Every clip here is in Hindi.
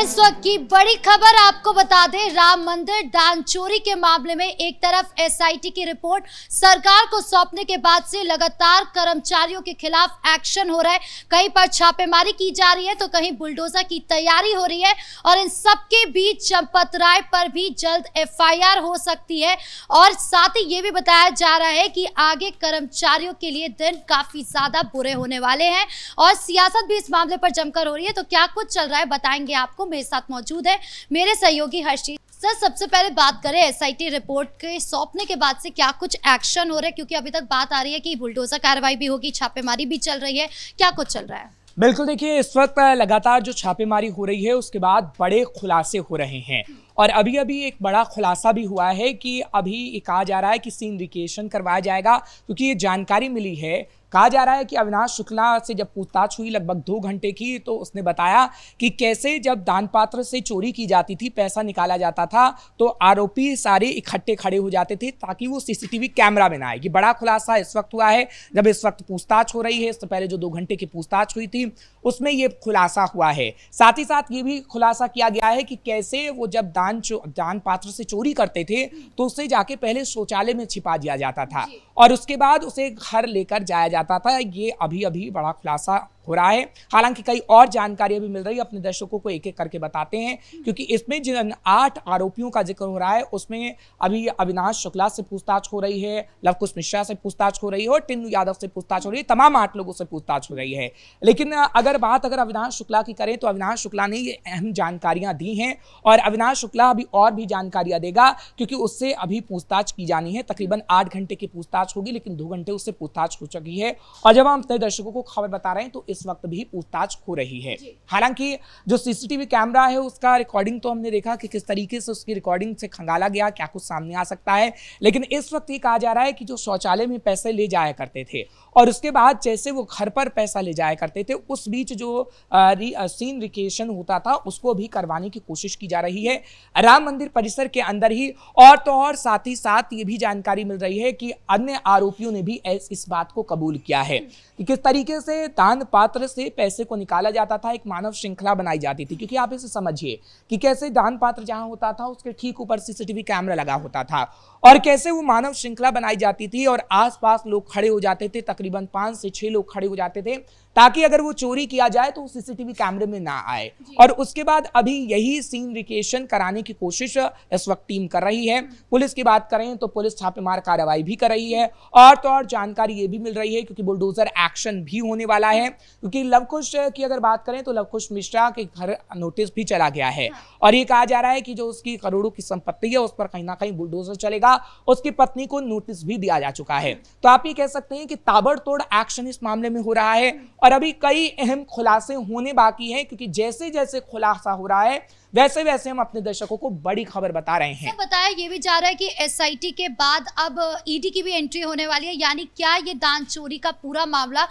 इस वक्त की बड़ी खबर आपको बता दें, राम मंदिर दान चोरी के मामले में एक तरफ एसआईटी की रिपोर्ट सरकार को सौंपने के बाद से लगातार कर्मचारियों के खिलाफ एक्शन हो रहा है। कहीं पर छापेमारी की जा रही है तो कहीं बुलडोजर की तैयारी हो रही है और इन सबके बीच चंपत राय पर भी जल्द एफआईआर हो सकती है। और साथ ही ये भी बताया जा रहा है कि आगे कर्मचारियों के लिए दिन काफी ज्यादा बुरे होने वाले हैं और सियासत भी इस मामले पर जमकर हो रही है। तो क्या कुछ चल रहा है बताएंगे आपको। मेरे साथ मौजूद है मेरे सहयोगी हर्षित। सर, सबसे पहले बात करें एसआईटी रिपोर्ट के सौंपने के बाद से क्या कुछ एक्शन हो रहा है, क्योंकि अभी तक बात आ रही है कि बुलडोजर कार्रवाई भी होगी, छापेमारी भी चल रही है, क्या कुछ चल रहा है? बिल्कुल, देखिए इस वक्त लगातार जो छापेमारी हो रही है उसके बाद बड़े खुलासे हो रहे हैं और अभी अभी एक बड़ा खुलासा भी हुआ है कि अभी कहा जा रहा है कि सीन रिकेशन करवाया जाएगा, क्योंकि ये जानकारी मिली है। कहा जा रहा है कि अविनाश शुक्ला से जब पूछताछ हुई लगभग 2 घंटे की, तो उसने बताया कि कैसे जब दान पात्र से चोरी की जाती थी, पैसा निकाला जाता था, तो आरोपी सारे इकट्ठे खड़े हो जाते थे ताकि वो सीसीटीवी कैमरा में ना आए। ये बड़ा खुलासा इस वक्त हुआ है जब इस वक्त पूछताछ हो रही है। इससे पहले जो 2 घंटे की पूछताछ हुई थी उसमें ये खुलासा हुआ है। साथ ही साथ ये भी खुलासा किया गया है कि कैसे वो जब दान पात्र से चोरी करते थे तो उसे जाके पहले शौचालय में छिपा दिया जाता था और उसके बाद उसे घर लेकर जाया जाता था। ये अभी अभी बड़ा खुलासा हो रहा है। हालांकि कई और जानकारियां भी मिल रही है, अपने दर्शकों को एक एक करके बताते हैं, क्योंकि इसमें जिन 8 आरोपियों का जिक्र हो रहा है उसमें अभी अविनाश शुक्ला से पूछताछ हो रही है, लवकुश मिश्रा से पूछताछ हो रही है और टिन्नू यादव से पूछताछ हो रही है। तमाम 8 लोगों से पूछताछ हो रही है। लेकिन अगर अविनाश शुक्ला की करें तो अविनाश शुक्ला ने ये अहम जानकारियां दी हैं और अविनाश शुक्ला अभी और भी जानकारियां देगा, क्योंकि उससे अभी पूछताछ की जानी है। तकरीबन 8 घंटे की पूछताछ होगी, लेकिन 2 घंटे उससे पूछताछ हो चुकी है और जब हम अपने दर्शकों को खबर बता रहे हैं तो इस वक्त भी पूछताछ हो रही है। हालांकि जो सीसीटीवी कैमरा है उसका रिकॉर्डिंग तो हमने देखा कि किस तरीके से उसकी रिकॉर्डिंग से खंगाला गया, क्या कुछ सामने आ सकता है। लेकिन इस वक्त ये कहा जा रहा है कि जो शौचालय में पैसे ले जाया करते थे और उसके बाद जैसे वो घर पर पैसा ले जाया करते थे, उस बीच जो सीन रिकेशन होता था उसको भी करवाने की कोशिश की जा रही है राम मंदिर परिसर के अंदर ही। और तो और साथ ही साथ ये भी जानकारी मिल रही है कि अन्य आरोपियों ने भी इस बात को कबूल किया है कि किस तरीके से दान पात्र से पैसे को निकाला जाता था। एक मानव श्रृंखला बनाई जाती थी, क्योंकि आप इसे समझिए कि कैसे दान पात्र जहां होता था उसके ठीक ऊपर सीसीटीवी कैमरा लगा होता था और कैसे वो मानव श्रृंखला बनाई जाती थी और आसपास लोग खड़े हो जाते थे। तकरीबन 5 से 6 लोग खड़े हो जाते थे ताकि अगर वो चोरी किया जाए तो सीसीटीवी कैमरे में ना आए। और उसके बाद अभी यही सीन रिकेशन कराने की कोशिश इस वक्त टीम कर रही है। पुलिस की बात करें तो पुलिस छापेमार कार्रवाई भी कर रही है और तो और जानकारी ये भी मिल रही है क्योंकि बुलडोजर एक्शन भी होने वाला है। क्योंकि लवकुश की अगर बात करें तो लवकुश मिश्रा के घर नोटिस भी चला गया है और ये कहा जा रहा है कि जो उसकी करोड़ों की संपत्ति है उस पर कहीं ना कहीं बुलडोजर चलेगा। उसकी पत्नी को नोटिस भी दिया जा चुका है। तो आप ये कह सकते हैं कि ताबड़तोड़ एक्शन इस मामले में हो रहा है और अभी कई अहम खुलासे होने बाकी हैं, क्योंकि जैसे जैसे खुलासा हो रहा है वैसे वैसे हम अपने दर्शकों को बड़ी खबर बता रहे हैं। बताया ये भी जा रहा है कि एसआईटी के बाद अब ईडी की भी एंट्री होने वाली है, यानी क्या ये दान चोरी का पूरा मामला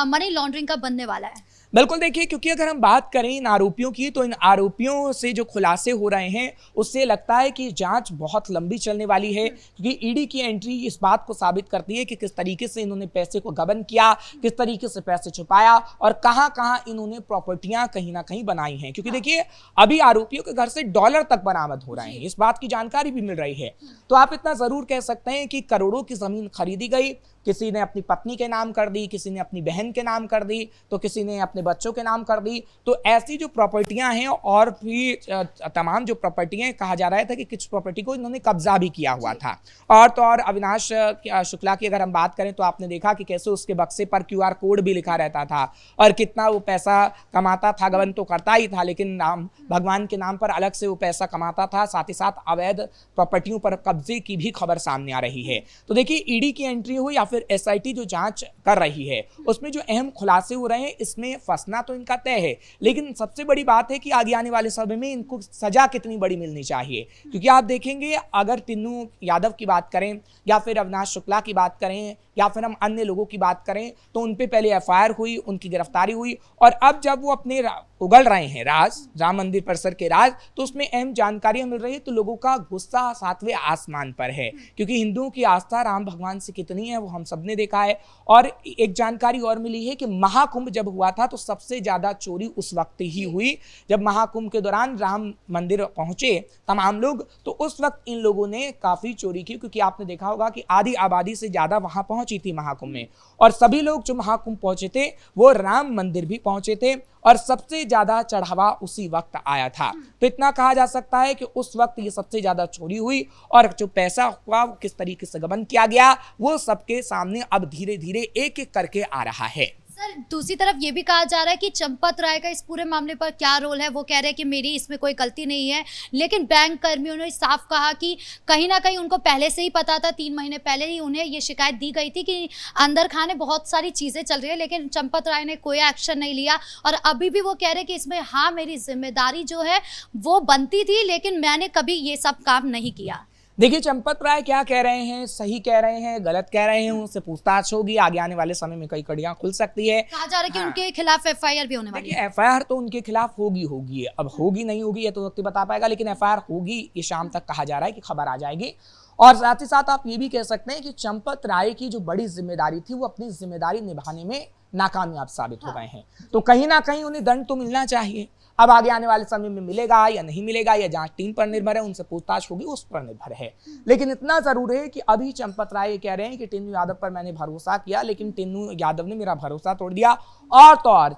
मनी लॉन्ड्रिंग का बनने वाला है? बिल्कुल, देखिए क्योंकि अगर हम बात करें इन आरोपियों की तो इन आरोपियों से जो खुलासे हो रहे हैं उससे लगता है कि जांच बहुत लंबी चलने वाली है, क्योंकि ईडी की एंट्री इस बात को साबित करती है कि किस तरीके से इन्होंने पैसे को गबन किया, किस तरीके से पैसे छुपाया और कहां-कहां इन्होंने प्रॉपर्टियां कहीं ना कहीं बनाई हैं। क्योंकि देखिए अभी आरोपियों के घर से डॉलर तक बरामद हो रहे हैं, इस बात की जानकारी भी मिल रही है। तो आप इतना जरूर कह सकते हैं कि करोड़ों की जमीन खरीदी गई, किसी ने अपनी पत्नी के नाम कर दी, किसी ने अपनी बहन के नाम कर दी, तो किसी ने अपने बच्चों के नाम कर दी। तो ऐसी जो प्रॉपर्टियां हैं और भी तमाम जो प्रॉपर्टियां, कहा जा रहा था कि कुछ प्रॉपर्टी को इन्होंने कब्जा भी किया हुआ था। और तो और अविनाश शुक्ला की अगर हम बात करें तो आपने देखा कि कैसे उसके बक्से पर QR कोड भी लिखा रहता था और कितना वो पैसा कमाता था। गबन तो करता ही था, लेकिन भगवान के नाम पर अलग से वो पैसा कमाता था। साथ ही साथ अवैध प्रॉपर्टियों पर कब्जे की भी खबर सामने आ रही है। तो देखिए ईडी की एंट्री हो या फिर एसआईटी जो जांच कर रही है उसमें जो अहम खुलासे हो रहे हैं, इसमें फंसना तो इनका तय है, लेकिन सबसे बड़ी बात है कि आगे आने वाले समय में इनको सजा कितनी बड़ी मिलनी चाहिए। क्योंकि आप देखेंगे अगर टिन्नू यादव की बात करें या फिर अविनाश शुक्ला की बात करें या फिर हम अन्य लोगों की बात करें तो उन पे पहले एफआईआर हुई, उनकी गिरफ्तारी हुई और अब जब वो अपने उगल रहे हैं राम मंदिर परिसर के राज, तो उसमें अहम जानकारियां मिल रही है। तो लोगों का गुस्सा 7वें आसमान पर है, क्योंकि हिंदुओं की आस्था राम भगवान से कितनी है वो हम सबने देखा है। और एक जानकारी और मिली है कि महाकुंभ जब हुआ था तो सबसे ज्यादा चोरी उस वक्त ही हुई जब महाकुंभ के दौरान राम मंदिर पहुंचे तमाम लोग, तो उस वक्त इन लोगों ने काफी चोरी की, क्योंकि आपने देखा होगा कि आधी आबादी से ज्यादा वहां पहुंची थी महाकुंभ में, और सभी लोग जो महाकुंभ पहुंचे थे वो राम मंदिर भी पहुंचे थे, और सबसे ज्यादा चढ़ावा उसी वक्त आया था। तो इतना कहा जा सकता है कि उस वक्त ये सबसे ज्यादा चोरी हुई, और जो पैसा हुआ वो किस तरीके से गबन किया गया वो सबके सामने अब धीरे धीरे एक एक करके आ रहा है। सर, दूसरी तरफ ये भी कहा जा रहा है कि चंपत राय का इस पूरे मामले पर क्या रोल है। वो कह रहे हैं कि मेरी इसमें कोई गलती नहीं है, लेकिन बैंक कर्मियों ने साफ कहा कि कहीं ना कहीं उनको पहले से ही पता था, 3 महीने पहले ही उन्हें ये शिकायत दी गई थी कि अंदर खाने बहुत सारी चीज़ें चल रही है, लेकिन चंपत राय ने कोई एक्शन नहीं लिया। और अभी भी वो कह रहे हैं कि इसमें हाँ मेरी जिम्मेदारी जो है वो बनती थी, लेकिन मैंने कभी ये सब काम नहीं किया। देखिए चंपत राय क्या कह रहे हैं, सही कह रहे हैं, गलत कह रहे हैं, उनसे पूछताछ होगी, आगे आने वाले समय में कई कड़ियां खुल सकती है। कहा जा रहा है कि उनके खिलाफ एफआईआर भी होने वाली है। एफआईआर तो उनके खिलाफ होगी, अब होगी नहीं होगी ये तो वक्त बता पाएगा, लेकिन एफआईआर होगी, ये शाम तक कहा जा रहा है कि खबर आ जाएगी। और साथ ही साथ आप ये भी कह सकते हैं कि चंपत राय की जो बड़ी जिम्मेदारी थी वो अपनी जिम्मेदारी निभाने में नाकामयाब साबित हो गए हैं, तो कहीं ना कहीं उन्हें दंड तो मिलना चाहिए। अब आगे आने वाले समय में मिलेगा या नहीं मिलेगा, या जांच टीम पर निर्भर है, उनसे पूछताछ होगी, उस पर निर्भर है। लेकिन इतना जरूर है कि अभी चंपत राय कह रहे हैं कि टिन्नू यादव पर मैंने भरोसा किया, लेकिन टिन्नू यादव ने मेरा भरोसा तोड़ दिया। और तो और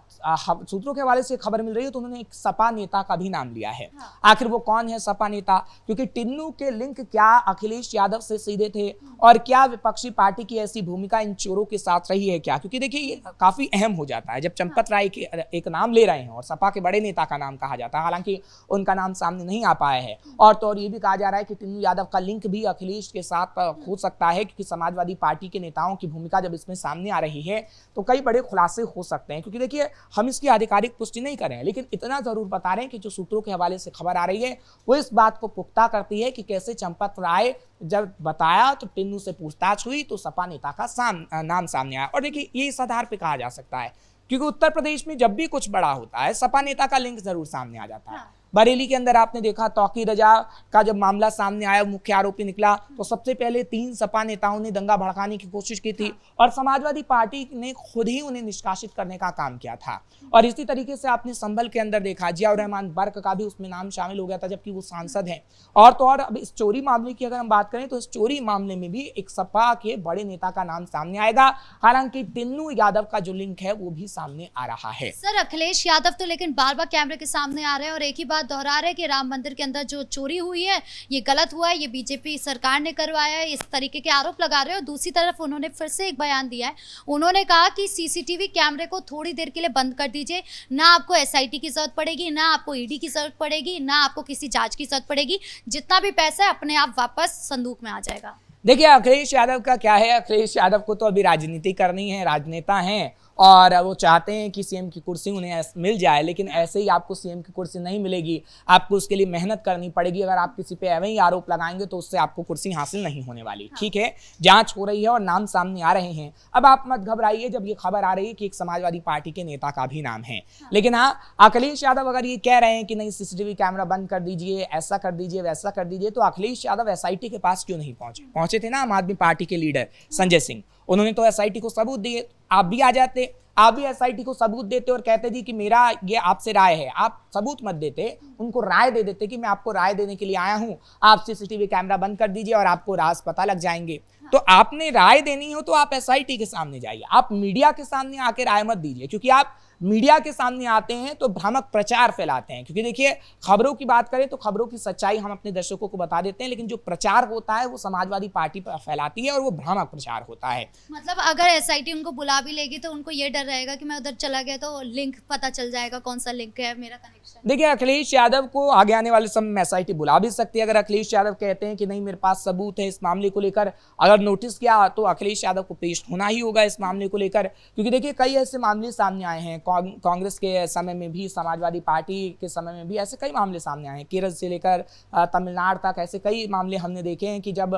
सूत्रों के हवाले से खबर मिल रही है तो उन्होंने एक सपा नेता का भी नाम लिया है। आखिर वो कौन है सपा नेता, क्योंकि टिन्नू के लिंक क्या अखिलेश यादव से सीधे थे, और क्या विपक्षी पार्टी की ऐसी भूमिका इन चोरों के साथ रही है क्या, क्योंकि देखिए ये काफी अहम हो जाता है जब चंपत राय के एक नाम ले रहे हैं और सपा के बड़े नेता का नाम कहा जाता है, हालांकि उनका नाम सामने नहीं आ पाया है। और तो और ये भी कहा जा रहा है कि टिन्नू यादव का लिंक भी अखिलेश के साथ हो सकता है, क्योंकि समाजवादी पार्टी के नेताओं की भूमिका जब इसमें सामने आ रही है तो कई बड़े खुलासे हो सकते हैं। क्योंकि देखिए हम इसकी आधिकारिक पुष्टि नहीं कर रहे हैं, लेकिन इतना जरूर बता रहे हैं कि जो सूत्रों के हवाले से खबर आ रही है वो इस बात को पुख्ता करती है कि कैसे चंपत राय जब बताया तो टिन्नू से पूछताछ हुई तो सपा नेता का नाम सामने आया। और देखिए ये इस आधार पर कहा जा सकता है क्योंकि उत्तर प्रदेश में जब भी कुछ बड़ा होता है सपा नेता का लिंक जरूर सामने आ जाता है। बरेली के अंदर आपने देखा तौकीर रजा का जब मामला सामने आया, मुख्य आरोपी निकला, तो सबसे पहले 3 सपा नेताओं ने दंगा भड़काने की कोशिश की थी और समाजवादी पार्टी ने खुद ही उन्हें निष्कासित करने का काम किया था। और इसी तरीके से आपने संभल के अंदर देखा जियाउर रहमान बर्क का भी उसमें नाम शामिल हो गया था, जबकि वो सांसद हैं। और तो और अब इस चोरी मामले की अगर हम बात करें तो इस चोरी मामले में भी एक सपा के बड़े नेता का नाम सामने आएगा, हालांकि टिन्नू यादव का जो लिंक है वो भी सामने आ रहा है। सर अखिलेश यादव तो लेकिन बार बार कैमरे के सामने आ रहे हैं और एक ही बात दोहरा रहे हैं कि राम मंदिर के अंदर जो चोरी हुई है ये गलत हुआ है, ये बीजेपी सरकार ने करवाया है, इस तरीके के आरोप लगा रहे हैं। और दूसरी तरफ उन्होंने फिर से एक बयान दिया है, उन्होंने कहा कि सीसीटीवी कैमरे को थोड़ी देर के लिए बंद कर दीजिए, ना आपको एसआईटी की जरूरत पड़ेगी, ना आपको ईडी की जरूरत पड़ेगी, ना आपको किसी जांच की जरूरत पड़ेगी, जितना भी पैसा है अपने आप वापस संदूक में आ जाएगा। देखिए अखिलेश यादव का क्या है, अखिलेश यादव को तो अभी राजनीति करनी है, राजनेता हैं और वो चाहते हैं कि सीएम की कुर्सी उन्हें मिल जाए, लेकिन ऐसे ही आपको सीएम की कुर्सी नहीं मिलेगी, आपको उसके लिए मेहनत करनी पड़ेगी। अगर आप किसी पे एवं ही आरोप लगाएंगे तो उससे आपको कुर्सी हासिल नहीं होने वाली। ठीक है, जांच हो रही है और नाम सामने आ रहे हैं। अब आप मत घबराइए जब ये खबर आ रही है कि एक समाजवादी पार्टी के नेता का भी नाम है, लेकिन हाँ अखिलेश यादव अगर ये कह रहे हैं कि नहीं सीसीटीवी कैमरा बंद कर दीजिए, ऐसा कर दीजिए, वैसा कर दीजिए, तो अखिलेश यादव एसआईटी के पास क्यों नहीं पहुंचे थे ना आम आदमी पार्टी के लीडर संजय सिंह, उन्होंने तो एसआईटी को सबूत दिए। आप भी आ जाते, आप भी एसआईटी को सबूत देते और कहते जी कि मेरा ये आपसे राय है, आप सबूत मत देते, उनको राय दे देते कि मैं आपको राय देने के लिए आया हूं, आप सीसीटीवी कैमरा बंद कर दीजिए और आपको राज पता लग जाएंगे। तो आपने राय देनी हो तो आप एसआईटी के सामने जाइए, आप मीडिया के सामने आके राय मत दीजिए, क्योंकि आप मीडिया के सामने आते हैं तो भ्रामक प्रचार फैलाते हैं। क्योंकि देखिए खबरों की बात करें तो खबरों की सच्चाई हम अपने दर्शकों को बता देते हैं, लेकिन जो प्रचार होता है वो समाजवादी पार्टी पर फैलाती है और वो भ्रामक प्रचार होता है। मतलब अगर एसआईटी उनको बुला भी लेगी तो उनको ये डर रहेगा कि मैं उधर चला गया तो लिंक पता चल जाएगा, कौन सा लिंक है मेरा कनेक्शन। देखिए अखिलेश यादव को आगे आने वाले समय में एसआईटी बुला भी सकती है। अगर अखिलेश यादव कहते हैं कि नहीं मेरे पास सबूत है इस मामले को लेकर, अगर नोटिस किया तो अखिलेश यादव को पेश होना ही होगा इस मामले को लेकर, क्योंकि देखिए कई ऐसे मामले सामने आए हैं, कांग्रेस के समय में भी, समाजवादी पार्टी के समय में भी ऐसे कई मामले सामने आए हैं। केरल से लेकर तमिलनाडु तक ऐसे कई मामले हमने देखे हैं कि जब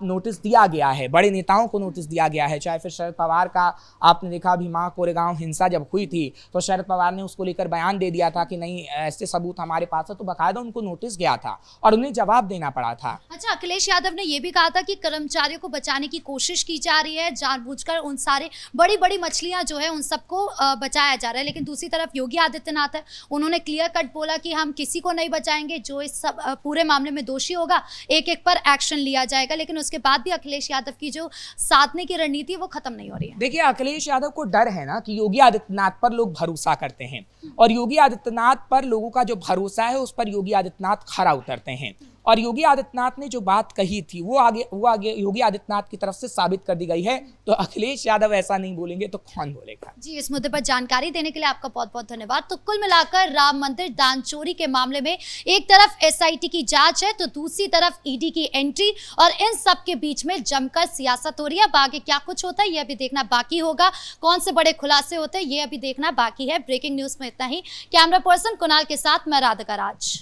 नोटिस दिया गया है, बड़े नेताओं को नोटिस दिया गया है। चाहे फिर शरद पवार का आपने देखा, भीमा कोरेगांव हिंसा जब हुई थी तो शरद पवार ने उसको लेकर बयान दे दिया था कि नहीं ऐसे सबूत हमारे पास है, तो बाकायदा उनको नोटिस गया था और उन्हें जवाब देना पड़ा था। अच्छा, अखिलेश यादव ने यह भी कहा था कि कर्मचारियों को बचाने की कोशिश की जा रही है, जानबूझकर उन सारे बड़ी बड़ी मछलियां जो है उन सबको बचाया जा रहा है। लेकिन दूसरी तरफ योगी आदित्यनाथ है, उन्होंने क्लियर कट बोला कि हम किसी को नहीं बचाएंगे, जो इस सब पूरे मामले में दोषी होगा एक एक पर एक्शन लिया जाएगा। लेकिन उसके बाद भी अखिलेश यादव की जो साधने की रणनीति वो खत्म नहीं हो रही है। देखिए, अखिलेश यादव को डर है ना कि योगी आदित्यनाथ पर लोग भरोसा करते हैं और योगी आदित्यनाथ पर लोगों का जो भरोसा है उस पर योगी आदित्यनाथ खरा उतरते हैं। और योगी आदित्यनाथ ने जो बात कही थी वो आगे योगी आदित्यनाथ की तरफ से साबित कर दी गई है। तो अखिलेश यादव ऐसा नहीं बोलेंगे तो कौन बोलेगा। जी, इस मुद्दे पर जानकारी देने के लिए आपका बहुत बहुत धन्यवाद। तो कुल मिलाकर राम मंदिर दान चोरी के मामले में एक तरफ एसआईटी की जांच है तो दूसरी तरफ ईडी की एंट्री, और इन सब के बीच में जमकर सियासत हो रही है। अब आगे क्या कुछ होता है ये अभी देखना बाकी होगा, कौन से बड़े खुलासे होते हैं ये अभी देखना बाकी है। ब्रेकिंग न्यूज में इतना ही। कैमरा पर्सन कुणाल के साथ मैं राधिका राज।